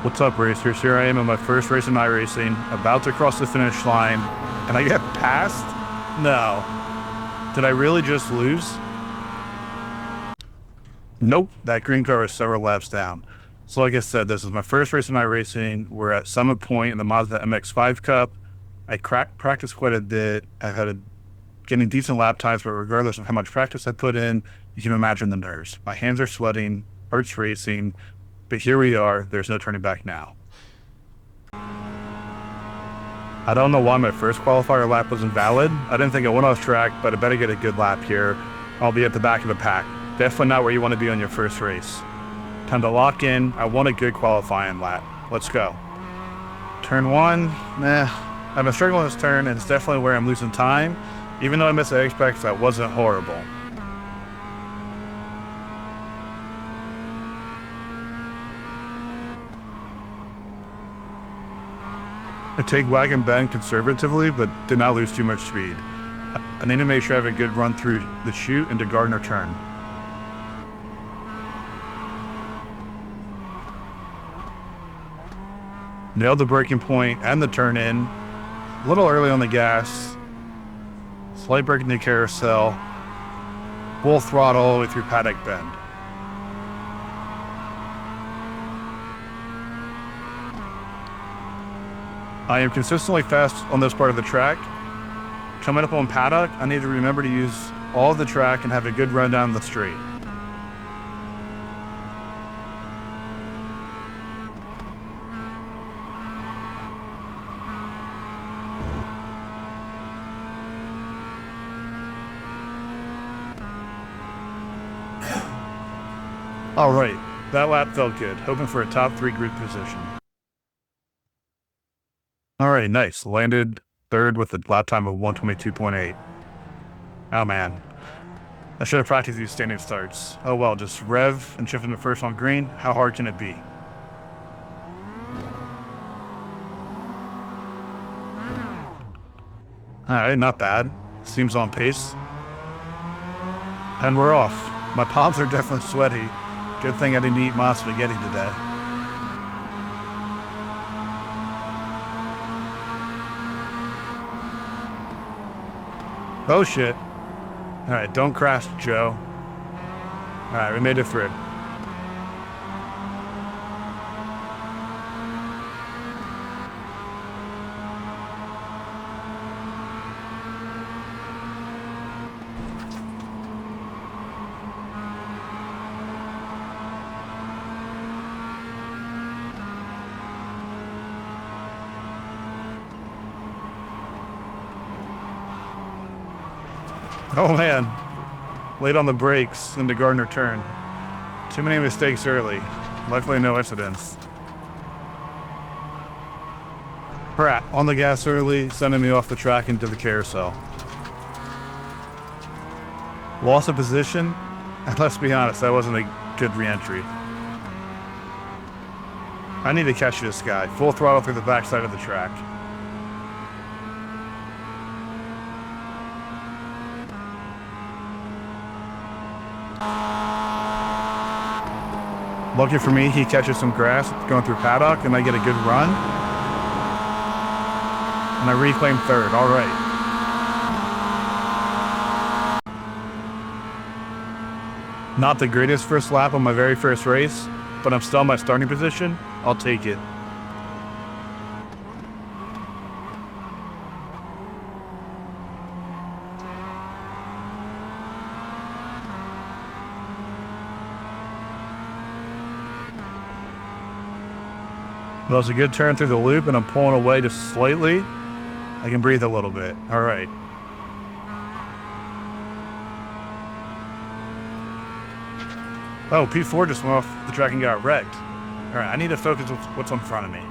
What's up, racers? Here I am in my first race in iRacing, about to cross the finish line, and I get passed? No. Did I really just lose? Nope, that green car was several laps down. So like I said, this is my first race in iRacing. We're at Summit Point in the Mazda MX5 Cup. I practiced quite a bit. I've had getting decent lap times, but regardless of how much practice I put in, you can imagine the nerves. My hands are sweating, heart's racing, but here we are. There's no turning back now. I don't know why my first qualifier lap was invalid. I didn't think I went off track, but I better get a good lap here. I'll be at the back of the pack. Definitely not where you want to be on your first race. Time to lock in. I want a good qualifying lap. Let's go. Turn one, I've been struggling this turn, and it's definitely where I'm losing time. Even though I missed the apex, that wasn't horrible. I take wagon bend conservatively, but did not lose too much speed. I need to make sure I have a good run through the chute into Gardner turn. Nailed the braking point and the turn in. A little early on the gas. Slight break in the carousel. Full throttle all the way through paddock bend. I am consistently fast on this part of the track. Coming up on paddock, I need to remember to use all of the track and have a good run down the straight. All right, that lap felt good, hoping for a top 3 group position. All right, nice. Landed third with a lap time of 1:22.8. Oh man, I should have practiced these standing starts. Oh well, just rev and shift into first on green. How hard can it be? All right, not bad. Seems on pace. And we're off. My palms are definitely sweaty. Good thing I didn't eat my spaghetti today. Oh shit. Alright, don't crash, Joe. Alright, we made it through. Oh man, late on the brakes into Gardner turn. Too many mistakes early. Luckily no incidents. Pratt on the gas early, sending me off the track into the carousel. Loss of position, and let's be honest, that wasn't a good re-entry. I need to catch this guy. Full throttle through the backside of the track. Lucky for me, he catches some grass going through paddock, and I get a good run. And I reclaim third. All right. Not the greatest first lap on my very first race, but I'm still in my starting position. I'll take it. That was a good turn through the loop, and I'm pulling away just slightly. I can breathe a little bit. All right. Oh, P4 just went off the track and got wrecked. All right, I need to focus on what's in front of me.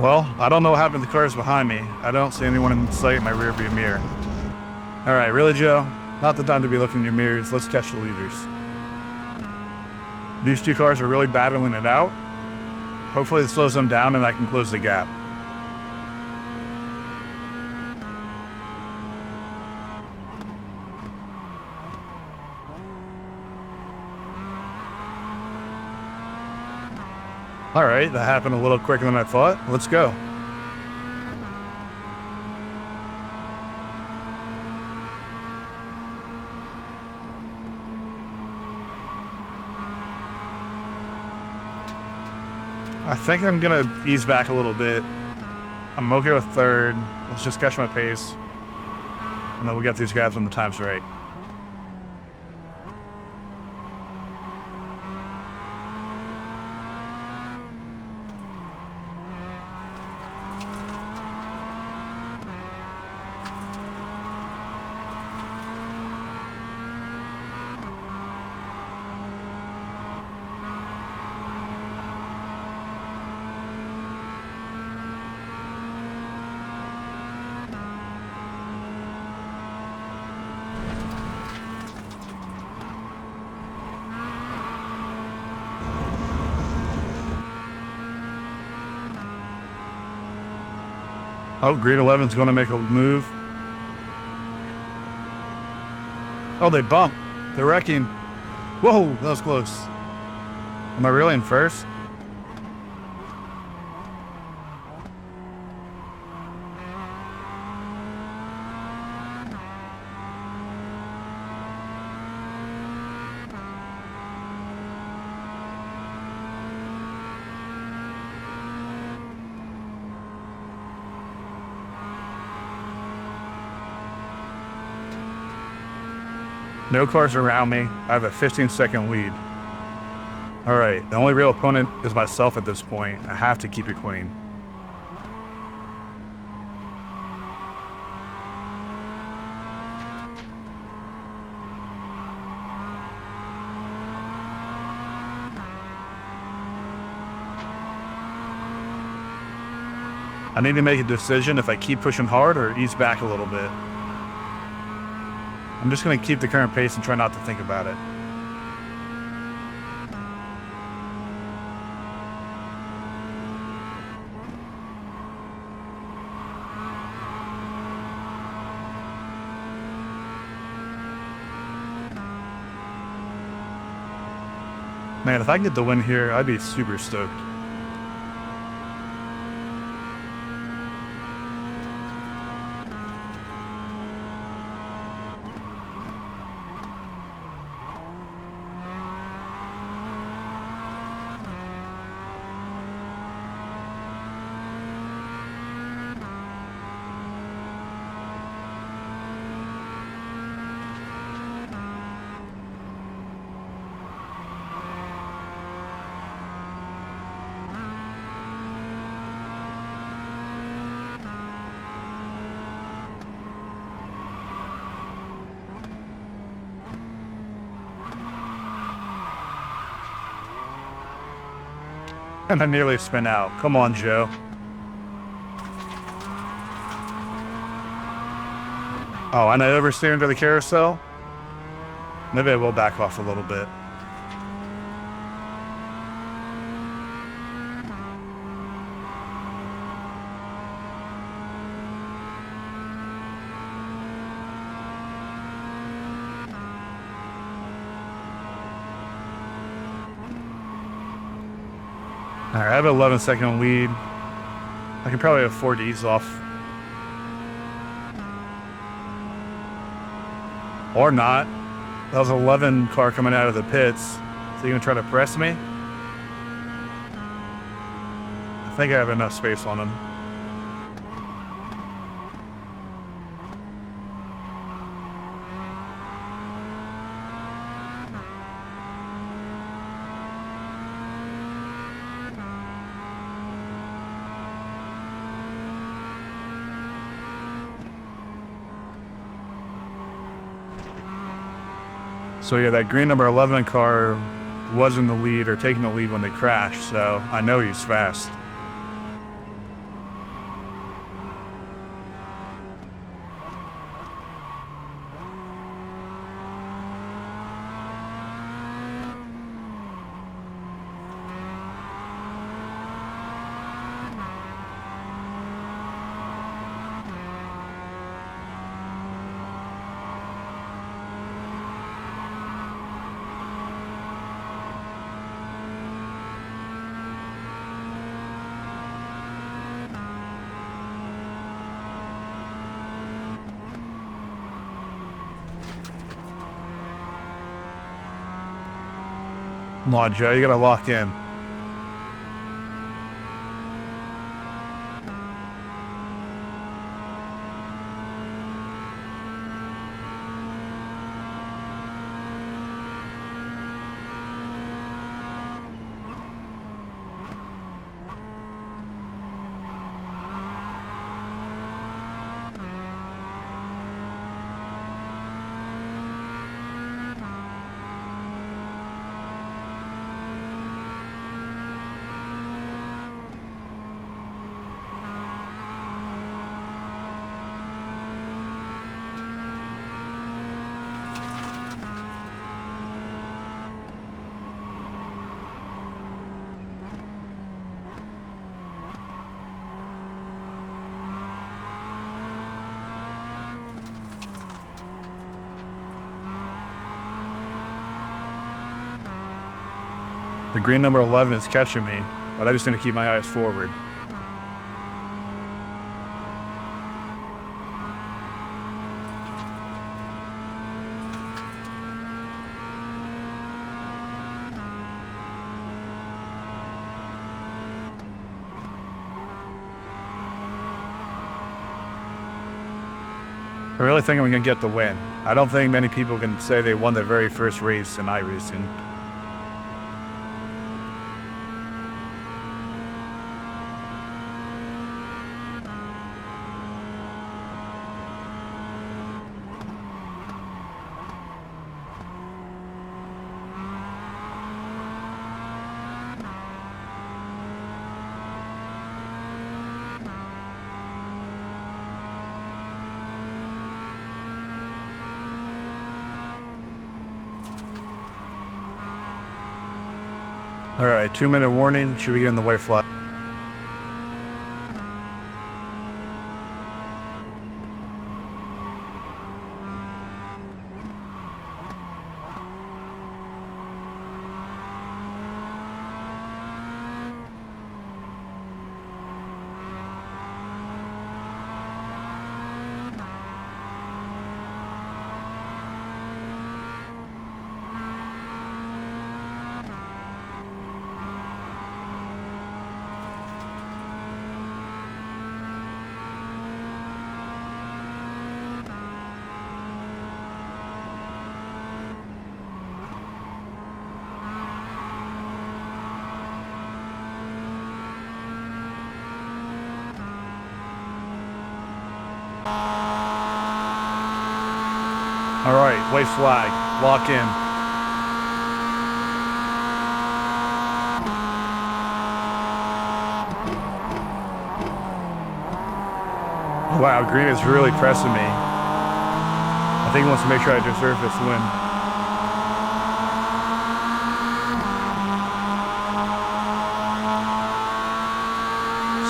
Well, I don't know what happened to the cars behind me. I don't see anyone in sight in my rearview mirror. All right, really, Joe? Not the time to be looking in your mirrors. Let's catch the leaders. These two cars are really battling it out. Hopefully it slows them down and I can close the gap. All right, that happened a little quicker than I thought. Let's go. I think I'm gonna ease back a little bit. I'm okay with third. Let's just catch my pace. And then we'll get these guys when the time's right. Oh, Green 11's going to make a move. Oh, they bumped. They're wrecking. Whoa, that was close. Am I really in first? No cars around me. I have a 15-second lead. All right, the only real opponent is myself at this point. I have to keep it clean. I need to make a decision if I keep pushing hard or ease back a little bit. I'm just going to keep the current pace and try not to think about it. Man, if I can get the win here, I'd be super stoked. And I nearly spin out. Come on, Joe. Oh, and I oversteer into the carousel? Maybe I will back off a little bit. All right, I have an 11-second lead. I can probably afford to ease off. Or not. That was an 11 car coming out of the pits. So you're gonna try to press me? I think I have enough space on him. So yeah, that green number 11 car was in the lead or taking the lead when they crashed, so I know he's fast. Come on, Joe, you gotta lock in. The green number 11 is catching me, but I just need to keep my eyes forward. I really think I'm going to get the win. I don't think many people can say they won their very first race in iRacing. All right, 2-minute warning. Should we get in the white flag? All right, white flag, lock in. Wow, green is really pressing me. I think he wants to make sure I deserve this win.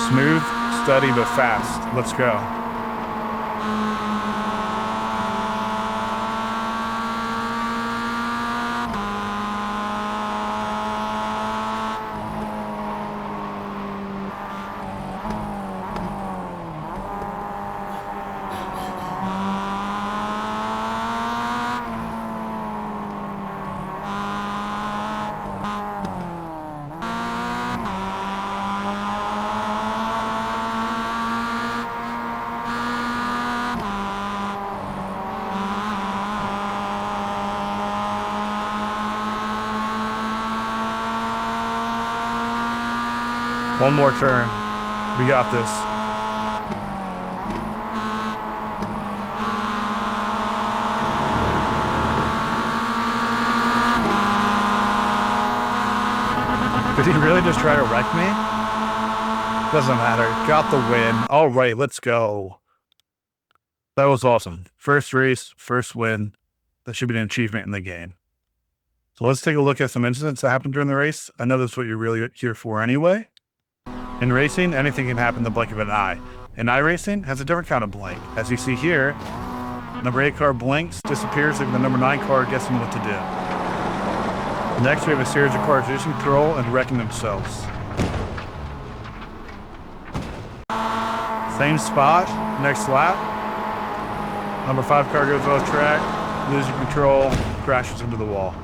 Smooth, steady, but fast. Let's go. One more turn. We got this. Did he really just try to wreck me? Doesn't matter. Got the win. All right, let's go. That was awesome. First race, first win. That should be an achievement in the game. So let's take a look at some incidents that happened during the race. I know that's what you're really here for anyway. In racing, anything can happen in the blink of an eye. In iRacing, has a different kind of blink. As you see here, number 8 car blinks, disappears if the number 9 car gets them what to do. Next, we have a series of cars losing control and wrecking themselves. Same spot, next lap. Number 5 car goes off track, losing control, crashes into the wall.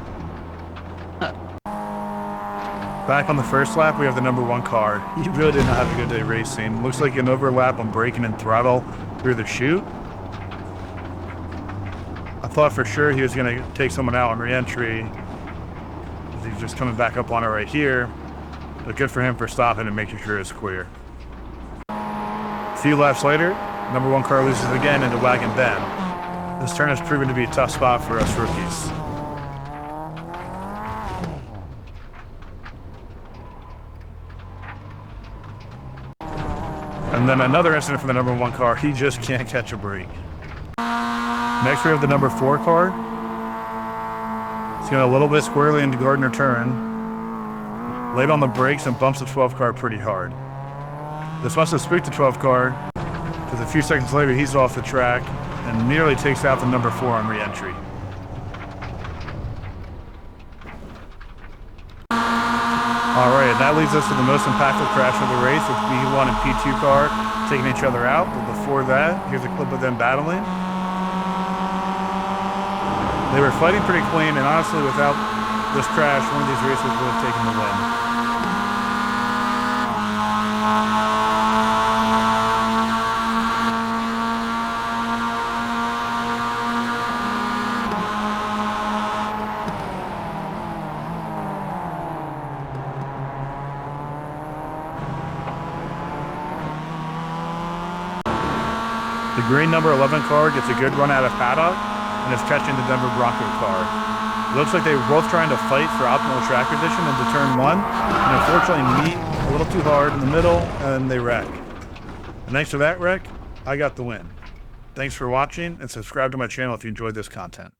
Back on the first lap, we have the number 1 car. He really did not have a good day racing. Looks like an overlap on braking and throttle through the chute. I thought for sure he was going to take someone out on re-entry. He's just coming back up on it right here. But good for him for stopping and making sure it's clear. A few laps later, number 1 car loses again into Wagon Bend. This turn has proven to be a tough spot for us rookies. And then another incident for the number 1 car. He just can't catch a break. Next we have the number 4 car. He's going a little bit squarely into Gardner turn. Late on the brakes and bumps the 12 car pretty hard. This must have spooked the 12 car, because a few seconds later he's off the track and nearly takes out the number 4 on re-entry. Alright, that leads us to the most impactful crash of the race, with P1 and P2 car taking each other out. But before that, here's a clip of them battling. They were fighting pretty clean, and honestly, without this crash, one of these races would have taken the win. The green number 11 car gets a good run out of paddock and is catching the Denver Bronco car. It looks like they were both trying to fight for optimal track position into turn 1, and unfortunately meet a little too hard in the middle, and they wreck. And thanks to that wreck, I got the win. Thanks for watching, and subscribe to my channel if you enjoyed this content.